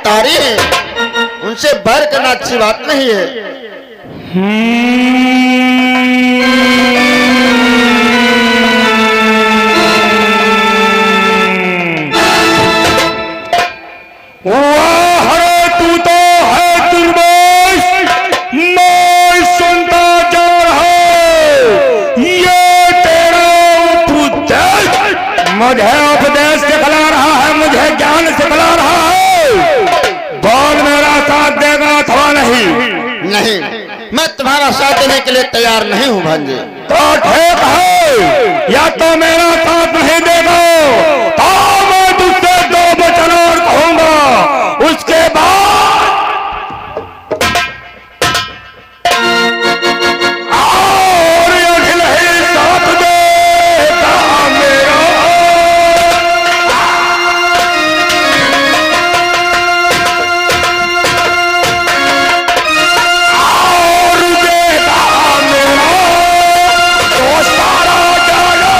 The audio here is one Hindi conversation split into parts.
अवतारी हैं, उनसे बैर करना अच्छी बात नहीं है। तू तो है दुर्बोश, मैं सुनता जा रहा ये तेरा उपदेश मुझे उपदेश सिखला रहा है, मुझे ज्ञान सिखला रहा है। बोल मेरा साथ देगा अथवा नहीं? नहीं, मैं तुम्हारा साथ देने के लिए तैयार नहीं हूँ भांजे। तो ठीक है, या तो मेरा साथ नहीं देगा तो मैं तुझसे दो वचन और कहूंगा, उसके बाद और यदि नहीं साथ देगा मेरा और देगा मेरा तो सारा जानो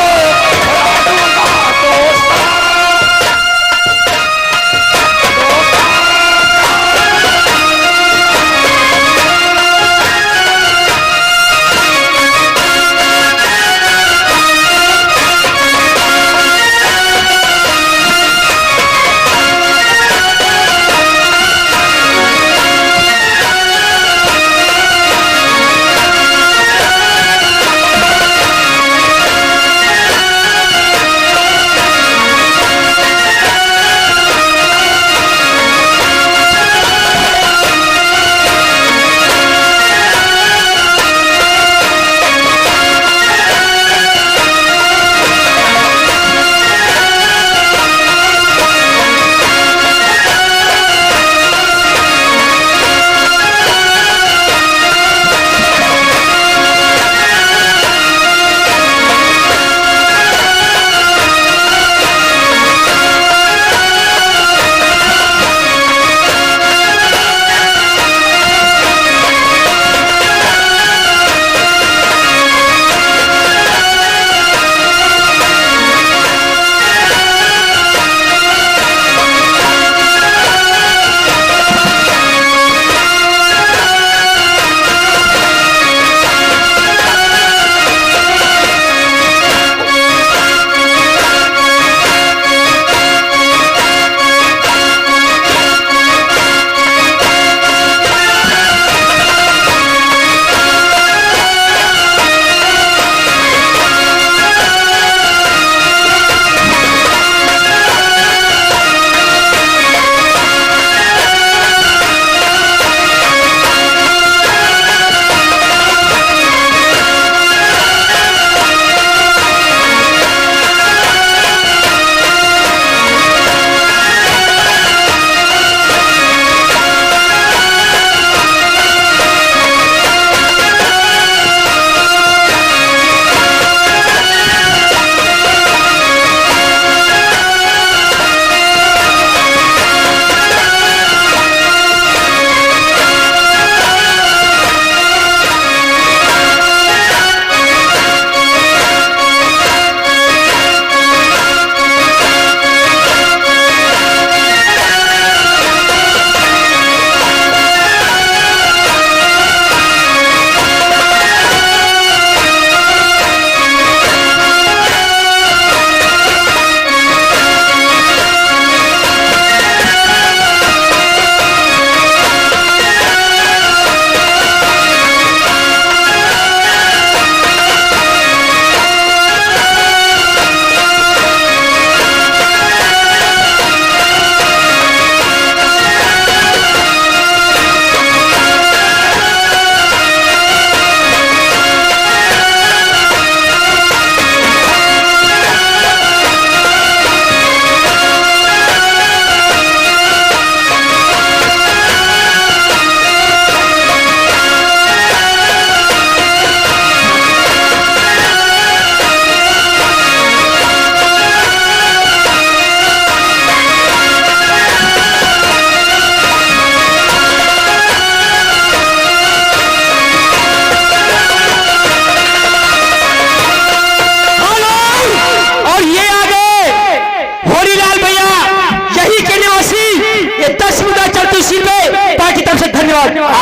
धन्यवाद।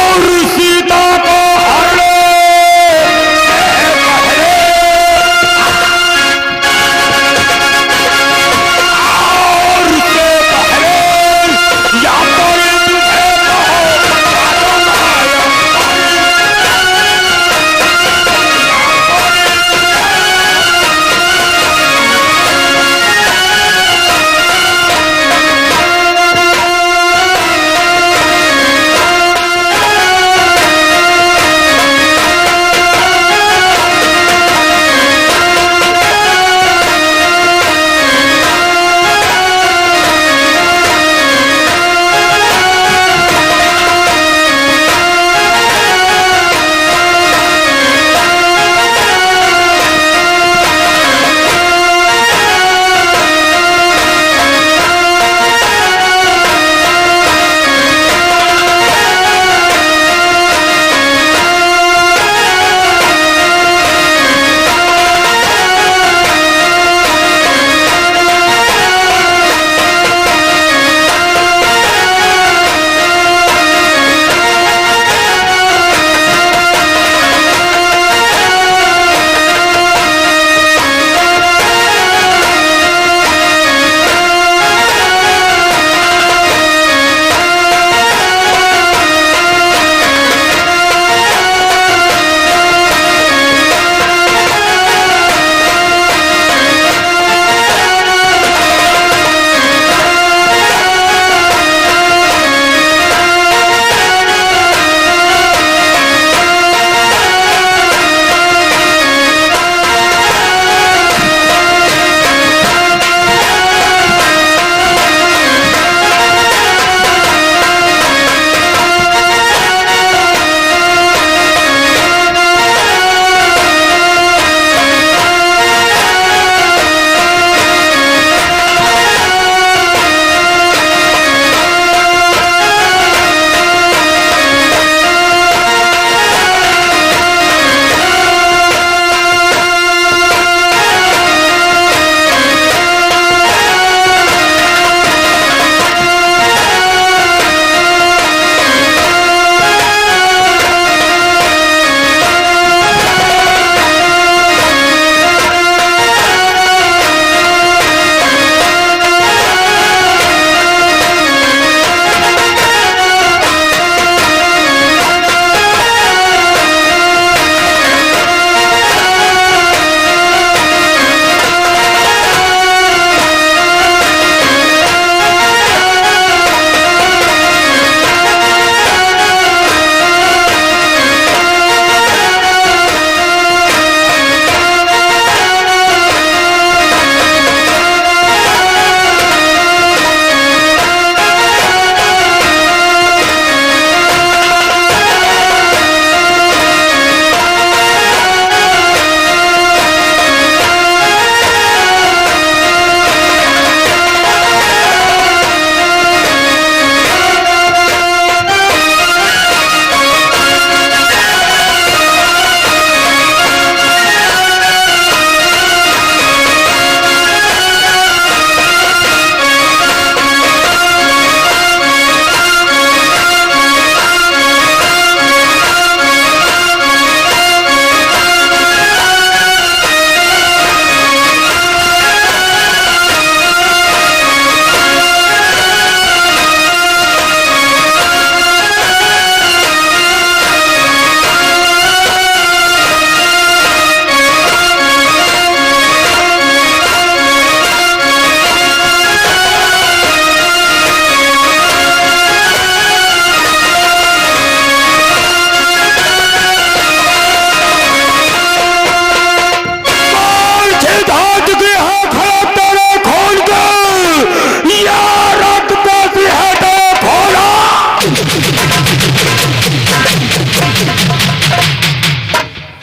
और सीता को हर ले और उससे पहले या तो तुझे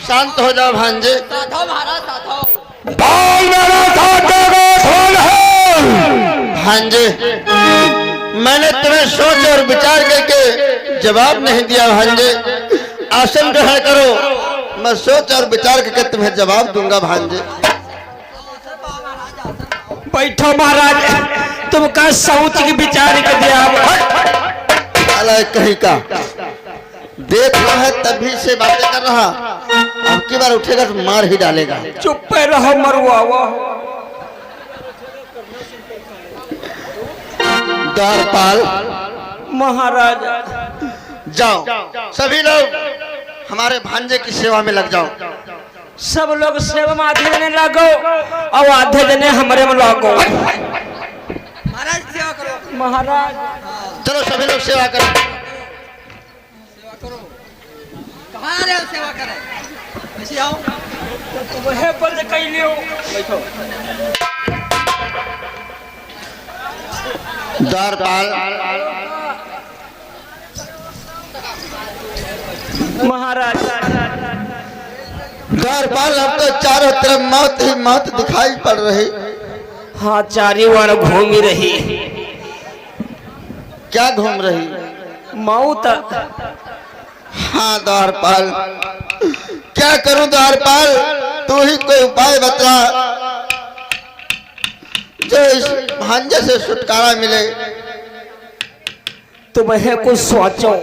शांत हो जाओ भांजे। साधो महाराज साधो। कौन मेरा साथ देगा? कौन है? भांजे, मैंने तुम्हें सोच और विचार करके जवाब नहीं दिया भांजे। आसन ग्रहण करो, मैं सोच और विचार करके तुम्हें जवाब दूंगा भांजे। बैठो महाराज, तुमका सोच के विचार के दिया। अला बैग कहीं का देख रहा है, तभी से बातें कर रहा। अब की बार उठेगा तो मार ही डालेगा। चुप पे रहो मरुआ। द्वारपाल महाराज जाओ, सभी लोग हमारे भांजे की सेवा में लग जाओ। सब लोग सेवा में आधे जने लगो और आधे जने हमारे में लगो। महाराज सेवा करो। महाराज चलो सभी लोग सेवा करो। सेवा करो। कहाँ आ रहे हो सेवा करें? ऐसे आओ। वह बंद कर लियो। बैठो। द्वारपाल महाराज द्वारपाल, अब तो चारों तरफ मौत ही मौत दिखाई पड़ रही। हाँ चारी वार घूम ही रही। क्या घूम रही? मौत। हाँ द्वारपाल, क्या करूं द्वारपाल, तू ही कोई उपाय बता जो इस भांजे से छुटकारा मिले। तुम्हें कुछ सोचो।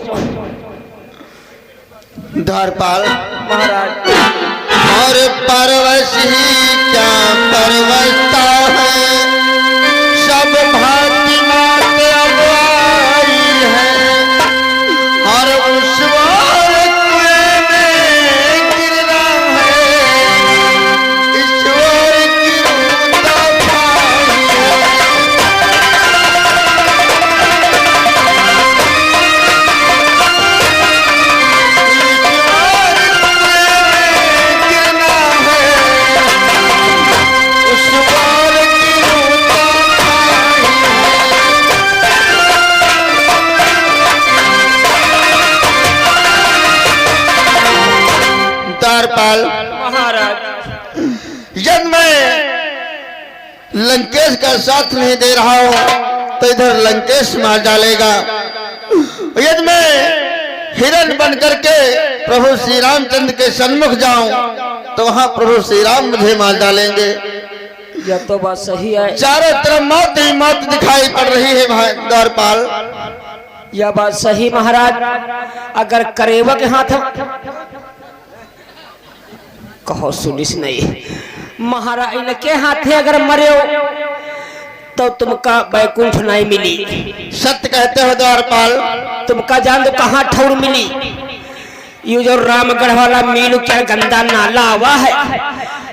द्वारपाल महाराज और परवश ही क्या परवशता है, सब भांति मात अब आई है। और उस वार कुएं में गिरना है, ईश्वर की रूता पाई है। द्वारपाल महाराज जब मैं लंकेश का साथ नहीं दे रहा हूं तो इधर लंकेश मार डालेगा। यदि मैं हिरण बन करके प्रभु श्री रामचंद्र के सन्मुख जाऊं तो वहां प्रभु श्री राम मुझे मार डालेंगे। यह तो बात सही है। चारों तरफ मौत ही मौत दिखाई पड़ रही है भाई द्वारपाल। यह बात सही महाराज। अगर करेवा के हाथ कहो सुनिस नहीं महाराज, इनके हाथे अगर मरे हो तो तुमका बैकुंठ नहीं मिली। सत्य कहते हो द्वारपाल। तुमका जान दो कहाँ ठौर मिली। ये जो रामगढ़ वाला मीलू क्या गंदा नाला हुआ है,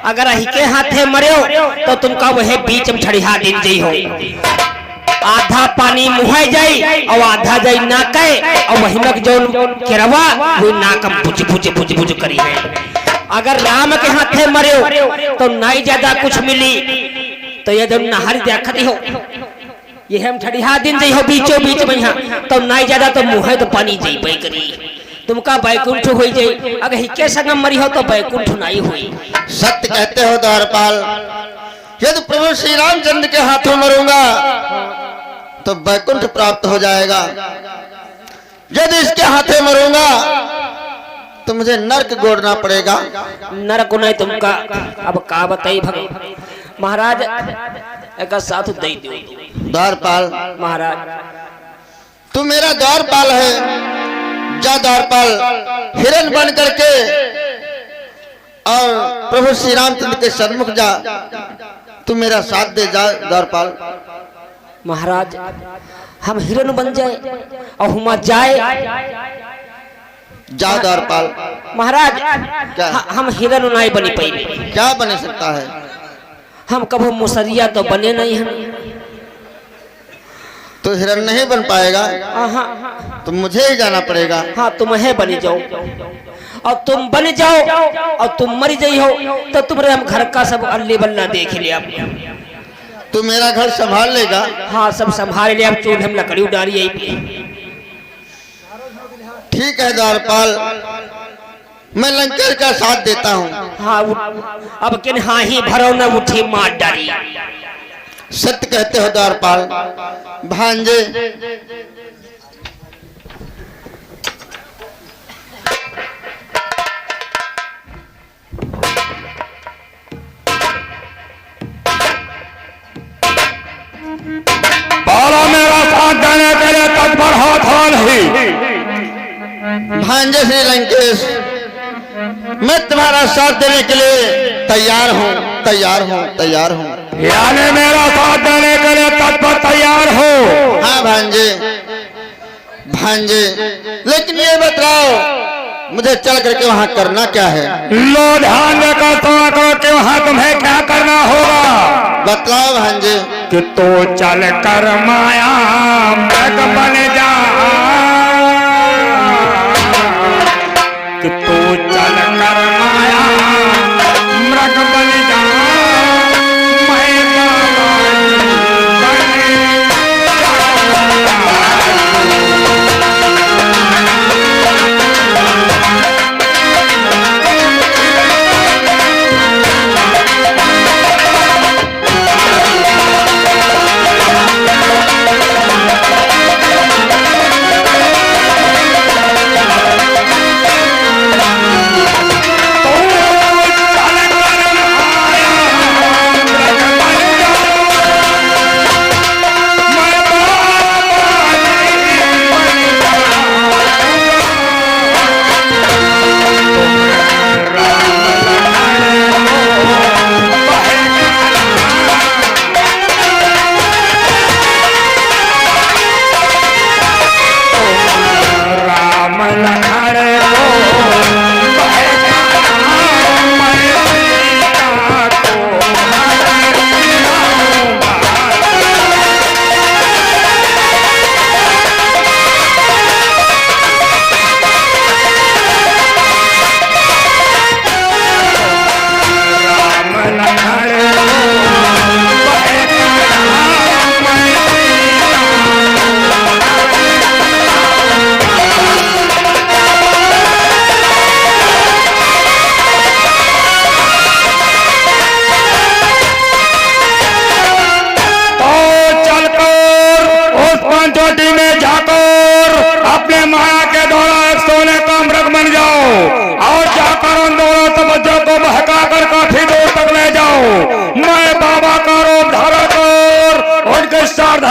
अगर ही के हाथे मरे हो तो तुमका वह बीच में छड़िया दिन जाइ हो। आधा पानी मुहाय जाई और आधा जाई ना कहे, और वही में जो केरवा वो नाकम बुझ बुझ बुझ बुझ करी है। अगर राम के हाथे मरे हो तो नहीं ज्यादा कुछ मिली, तो ये जो नहर देखती हो ये हम ठड़िया दिन जाइ हो बीचों बीच में यहाँ, तो नहीं ज्यादा तो मुहे तो पानी जाइ पे करी। तुमका बैकुंठ हो जाई। अगर हिके संग मरी हो तो बैकुंठ नहीं हुई। सत्य कहते हो द्वारपाल। यदि प्रभु श्री रामचंद्र के हाथों मरूंगा तो बैकुंठ प्राप्त हो जाएगा। यदि इसके हाथे मरूंगा तो मुझे नरक गोड़ना पड़ेगा। नरक नहीं तुमका अब का बताई भगवान। महाराज एक साथ दे दो। द्वारपाल महाराज तू मेरा द्वारपाल है, जा द्वारपाल हिरण बन करके और प्रभु श्री रामचंद्र के सन्मुख जा। तू मेरा साथ दे, जा द्वारपाल। महाराज हम हिरण बन जाए और हुमा जाए। जा द्वारपाल। महाराज क्या? हम हिरण नहीं बनी पाई। क्या बने सकता है? हम कभी मुसरिया तो बने नहीं हम। तो हिरण नहीं बन पाएगा तो मुझे ही जाना पड़ेगा। हाँ तुम्हें बनी जाओ और तुम बन जाओ और तुम मर जाई हो तो तुम्हारे हम घर का सब अल्ली बल्ला देख लिया। तू मेरा घर संभाल लेगा? हाँ सब संभाल लिया। अब चूल्हे में लकड़ी उडारी आई। ठीक है द्वारपाल, मैं लंकेश का साथ देता हूँ। हाँ अब किन हाँ ही भरो न उठी मार डाली। सत्य कहते हो द्वारपाल। भांजे मेरा साथ देने के लिए तत्पर हाथ नहीं। भांजे श्री लंकेश, मैं तुम्हारा साथ देने के लिए तैयार हूँ, तैयार हूँ, तैयार हूँ। यानी मेरा साथ देने के लिए तत्पर तैयार हो? हाँ भांजे, भांजे, लेकिन ये बताओ मुझे चल करके वहाँ करना क्या है? लो ध्यान देकर सुना करो कि वहाँ तुम्हें क्या करना होगा। बतलाओ भांजे। कि तो चल कर माया मृग बन जा, कि तो चल कर माया मृग बन जा, मैं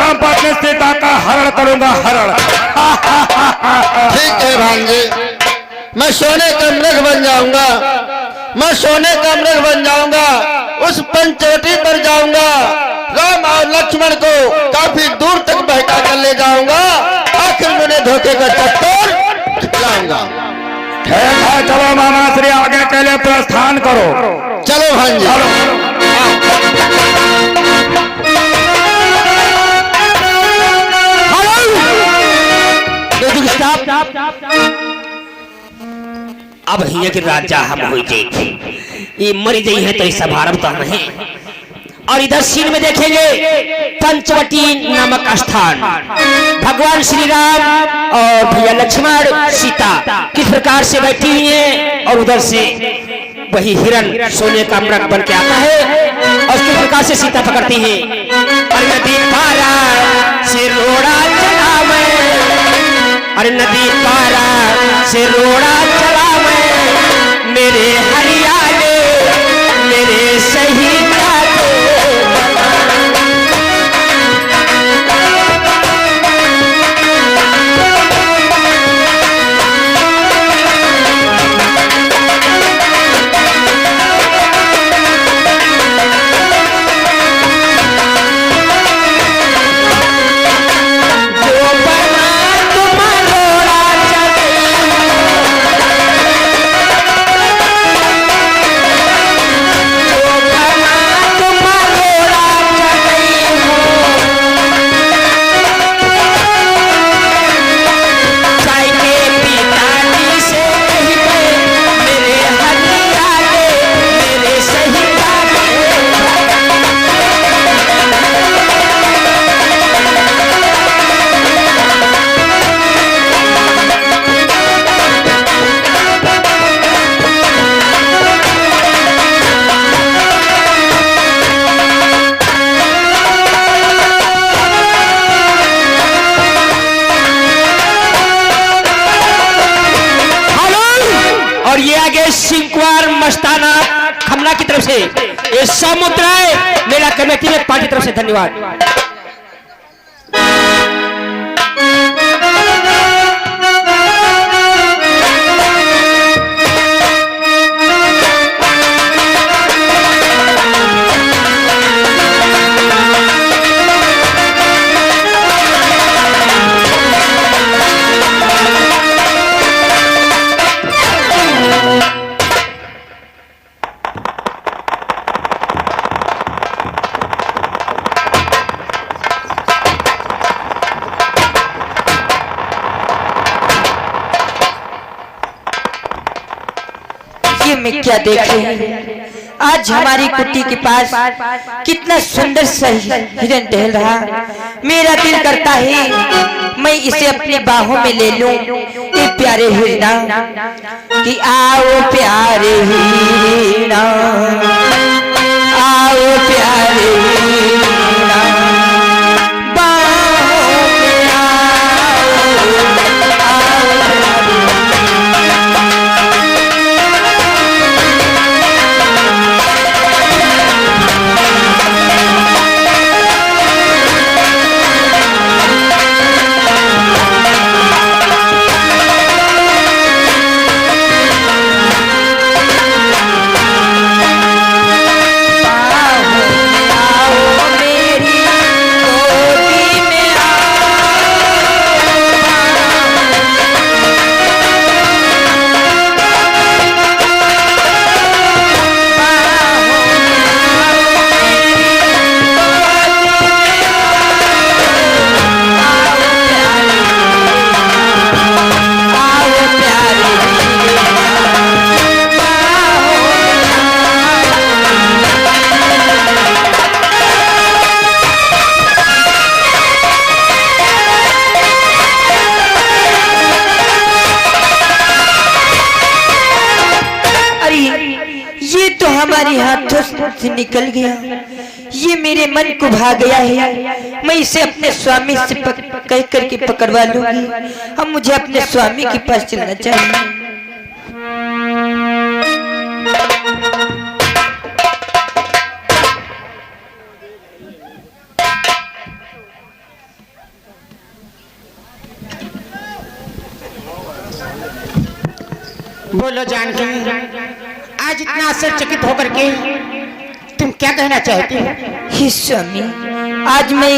बाबा सीता का हरण करूंगा, हरण। ठीक है भांजे, मैं सोने का मृग बन जाऊंगा, मैं सोने का मृग बन जाऊंगा, उस पंचवटी पर जाऊंगा, राम और लक्ष्मण को काफी दूर तक बहका कर ले जाऊंगा, आखिर में उन्हें धोखे का चक्कर लाऊंगा। ठीक है, चलो मामा श्री आगे के लिए प्रस्थान करो। चलो भांजे, अब हिया के राजा हम हो जाए, ये मरी गई है तो इस भारत तो नहीं। और इधर सीन में देखेंगे पंचवटी नामक स्थान, भगवान श्री राम और भैया लक्ष्मण सीता किस प्रकार से बैठी हुई है, और उधर से वही हिरण सोने का मृग बन के आता है और किस प्रकार से सीता पकड़ती है। और नदी पारा से रोड़ा चला मैं, अरे नदी पारा से रोड़ा चला मैं, मेरे हरियाले मेरे सही सिंकवार मस्ताना खमना की तरफ से ये समुद्र मेरा कमेटी में पार्टी तरफ से धन्यवाद। ये मैं क्या देख रही हूँ? आज हमारी कुटी के पास कितना सुंदर सा हिरन टहल रहा। मेरा दिल करता है मैं इसे अपनी बाहों में ले लूं। ये प्यारे हिरना कि आओ प्यारे हिरना, आओ प्यारे हिरना, बाहों में आओ, हमारे हाथों से निकल गया। ये मेरे मन को भा गया है। मैं इसे अपने स्वामी से कह करके पकड़वा लूंगी। अब मुझे अपने स्वामी के पास चलना चाहिए। बोलो जानकी, आज इतना आश्चर्यचकित होकर के तुम क्या कहना चाहती हो? हे स्वामी, आज मैं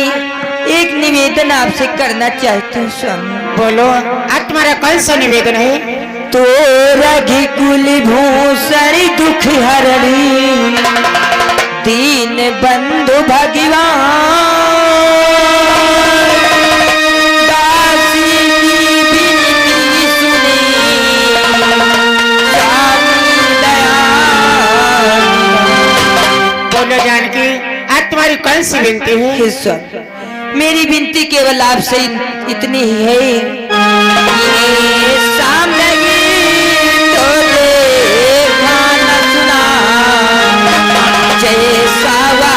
एक निवेदन आपसे करना चाहती हूँ स्वामी। बोलो, आज तुम्हारा कौन सा निवेदन है? तो रघि कुल भूषण दुख हरणी, दीन बंधु भगवान, जानकी, आज तुम्हारी कौन सी विनती है? मेरी विनती केवल आपसे इतनी ही है। सामने तो देखा न सुना, जैसा वह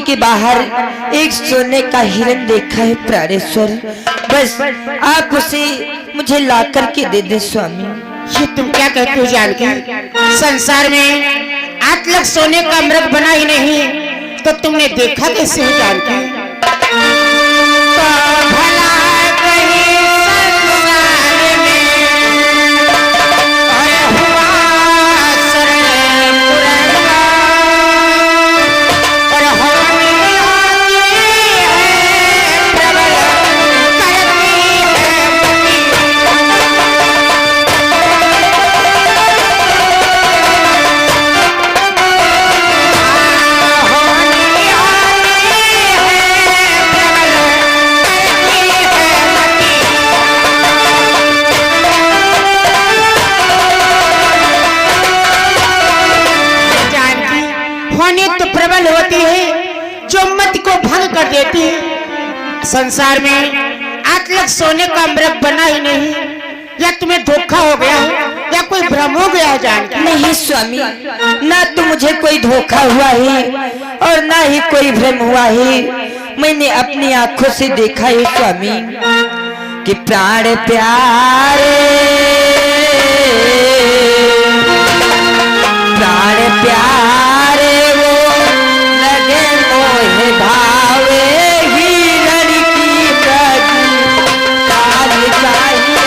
के बाहर एक सोने का हिरन देखा है प्राणेश्वर। बस आप उसे मुझे ला करके दे दे स्वामी। ये तुम क्या कहते हो जानकी? संसार में आज तक सोने का मृग बना ही नहीं, तो तुमने देखा कैसे हो जानकी? देती है। संसार में आज तक सोने का मृग बना ही नहीं, या तुम्हें धोखा हो गया है या कोई भ्रम हो गया है जानकी? नहीं स्वामी, ना तो मुझे कोई धोखा हुआ है और ना ही कोई भ्रम हुआ है। मैंने अपनी आंखों से देखा है स्वामी कि प्राण प्यारे वो लगे मोहे भावे हिरण की प्रति काल चाहिए।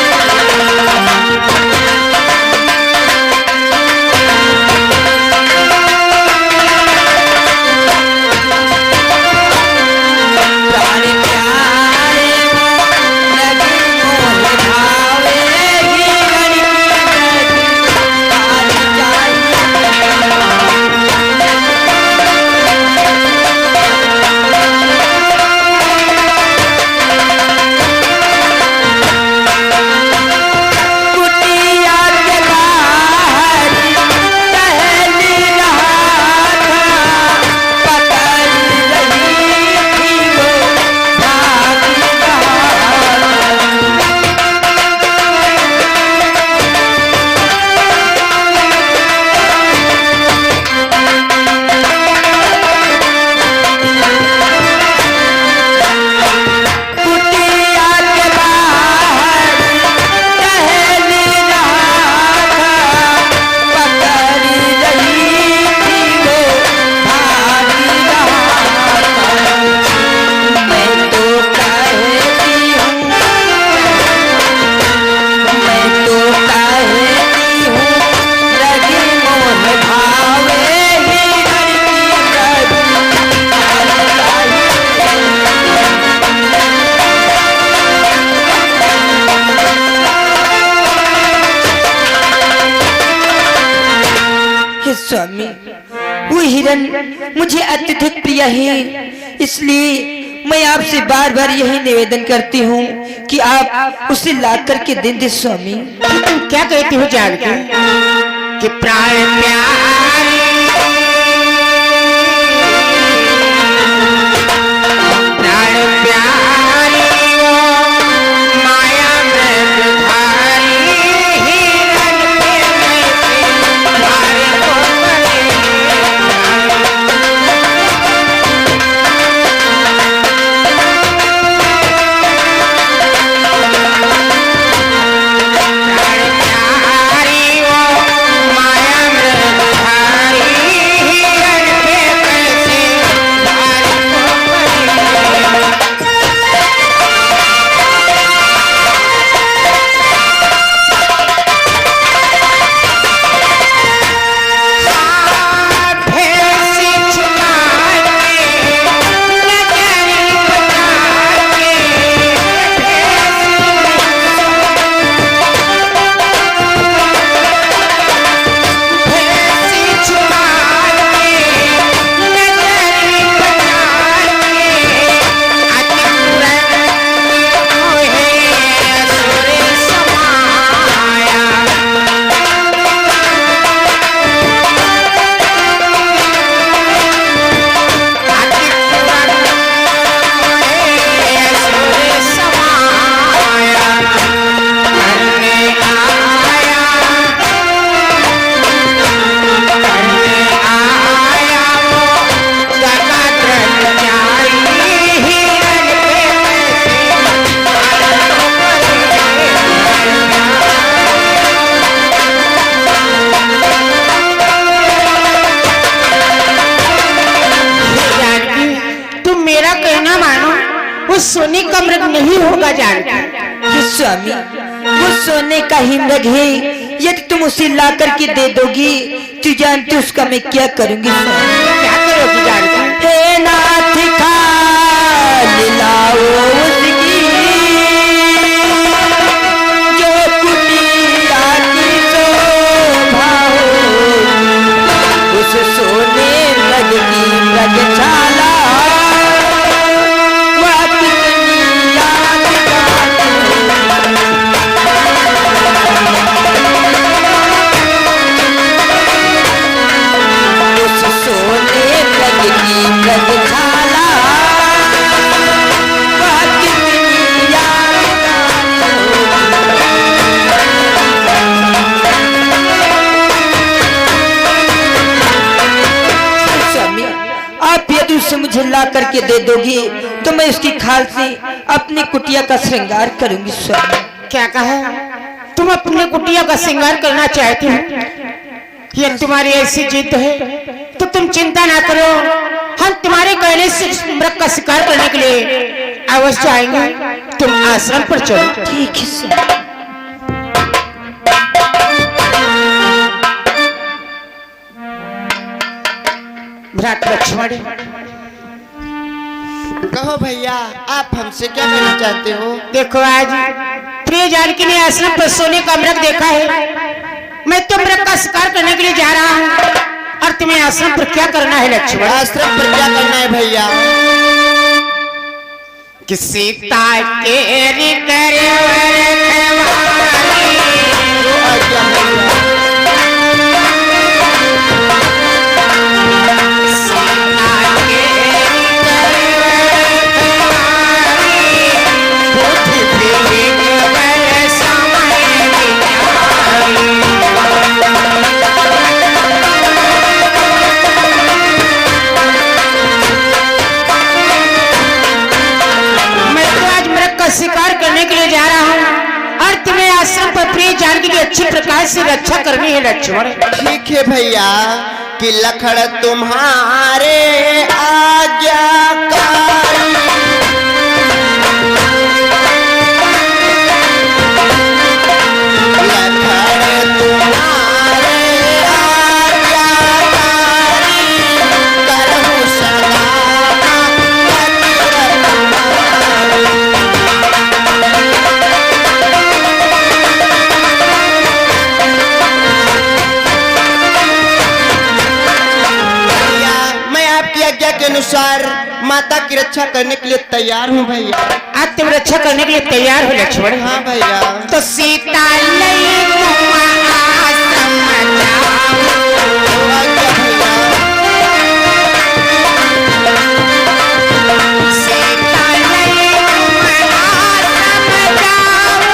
स्वामी, वो हिरन मुझे अत्यधिक प्रिय है, इसलिए मैं आपसे बार बार यही निवेदन करती हूँ कि आप उसे ला करके दे दे स्वामी। तुम क्या कहती हो जानकी कि प्राण प्यारे सोने का मृग नहीं होगा जानकी। स्वामी, वो सोने का ही मृग है, यदि तुम उसे ला करके दे दोगी तो जानते उसका मैं क्या करूंगी। क्या करोगी जानकी? हे नाथ खाली लाओ उसकी जो कुटिया की शोभा हो, उस सोने मृग की मृगशाला सोने मृग की मृगशाला बना करके दे दोगी तो मैं उसकी खाल से अपनी कुटिया का श्रृंगार करूंगी स्वामी। क्या कहा? तुम अपनी कुटिया का श्रृंगार करना चाहते हो? ये तुम्हारी ऐसी जिद है तो तुम चिंता ना करो, हम तुम्हारे कहने से मृग का शिकार करने के लिए अवश्य आएंगे। तुम आश्रम पर चलो। ठीक है स्वामी। भ्रात लक्ष्मण, कहो भैया, आप हमसे क्या कहना चाहते हो? देखो आज प्रिय जानकी ने आश्रम पर सोने का मृग देखा है। मैं तो मृग का शिकार करने के लिए जा रहा हूँ और तुम्हें आश्रम पर क्या करना है लक्ष्मण? आश्रम पर क्या करना है भैया? कि सीता के शिकार करने के लिए जा रहा हूँ और तुम्हें आश्रम पर प्रिय जानकी की अच्छी प्रकार से रक्षा करनी है लक्ष्मण। ठीक है भैया कि लखड़ तुम्हारे आज्ञाकारी, लखड़ तुम्हारे आज्ञाकारी, करहूं सदा के अनुसार माता की रक्षा करने के लिए तैयार हूँ भैया। आज तुम रक्षा करने के लिए तैयार हो लक्ष्मण? हाँ भैया। तो सीता लई तुम आश्रम जाओ। सीता लई तुम आश्रम जाओ।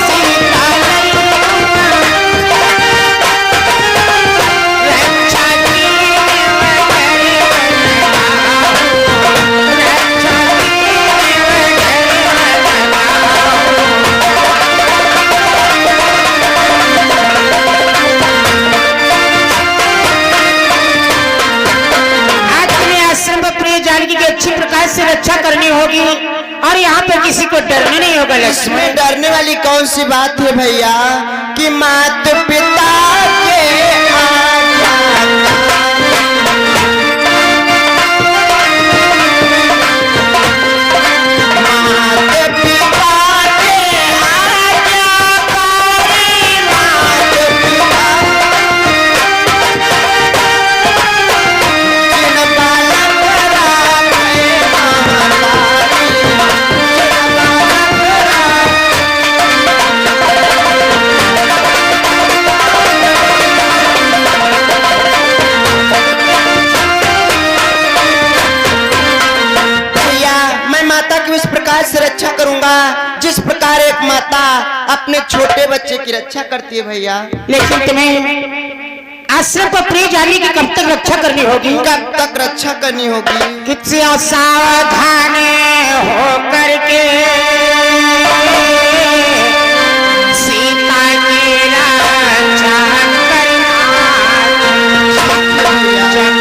सीता लई रक्षा की जानकी की अच्छी प्रकार से रक्षा करनी होगी और यहाँ पे किसी को डरने नहीं होगा लक्ष्मण। इसमें डरने वाली कौन सी बात है भैया कि माता पिता के से रक्षा करूंगा जिस प्रकार एक माता अपने छोटे बच्चे की रक्षा करती है भैया। लेकिन तुम्हें आश्रम पर प्रिय जानकी की कब तक रक्षा करनी होगी? कब तक रक्षा करनी होगी? कितने सावधान हो करके सीता की रक्षा करना। जब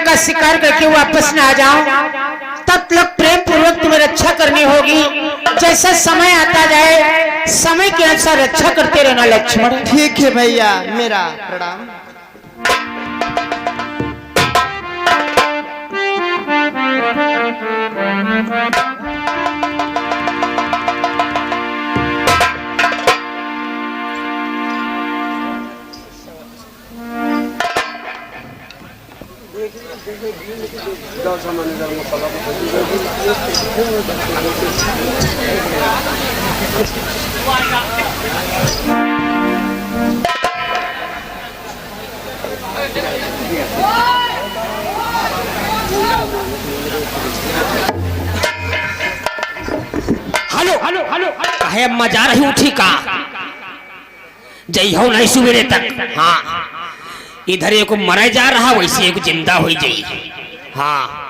तक शिकार करके वापस ना आ जाओ तब तक प्रेम पूर्वक तुम्हें रक्षा करनी होगी। जैसा समय आता जाए समय के अनुसार रक्षा करते रहना लक्ष्मण। ठीक है भैया, मेरा प्रणाम। हेलो हेलो हेलो काहे अम्मा जा रही उठी का जई हो नहीं सुबेरे तक। हाँ इधर एक मरे जा रहा वैसे एक जिंदा हो जाई। हाँ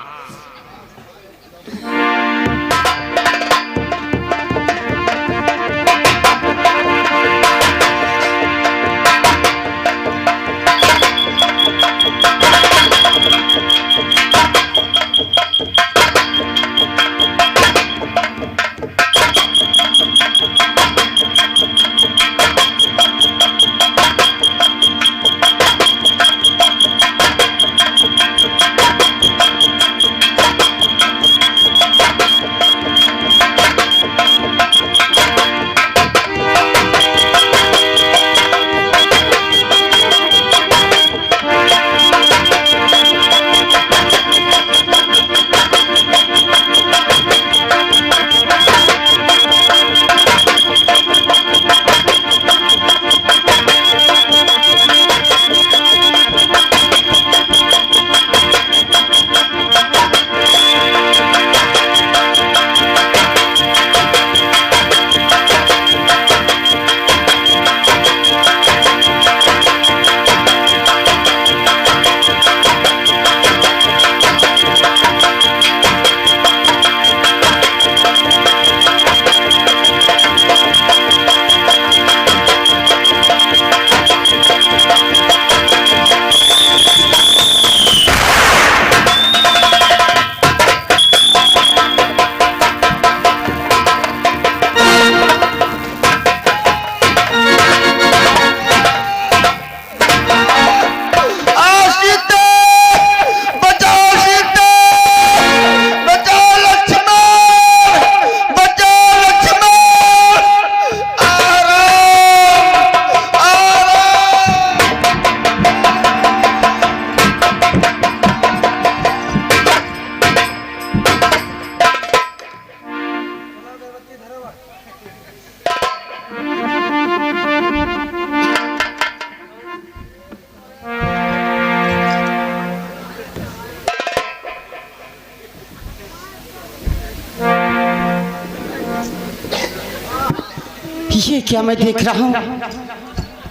ये क्या मैं देख रहा हूँ।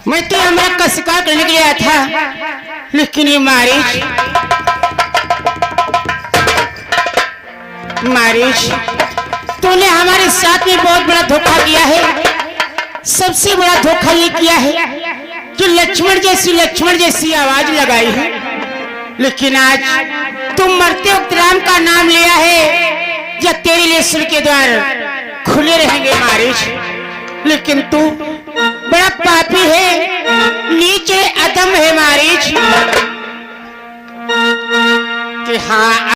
मैं तो हमारा का शिकार करने के लिए आया था लेकिन ये मारिश तूने हमारे साथ में बहुत बड़ा धोखा किया है। सबसे बड़ा धोखा ये किया है कि लक्ष्मण जैसी आवाज लगाई है लेकिन आज तुम मरते वक्त राम का नाम लिया है। या तेरे लिए स्वर्ग के द्वार खुले रहेंगे मारिश, लेकिन तू बड़ा पापी है, नीचे अधम है मारिच। कि हाँ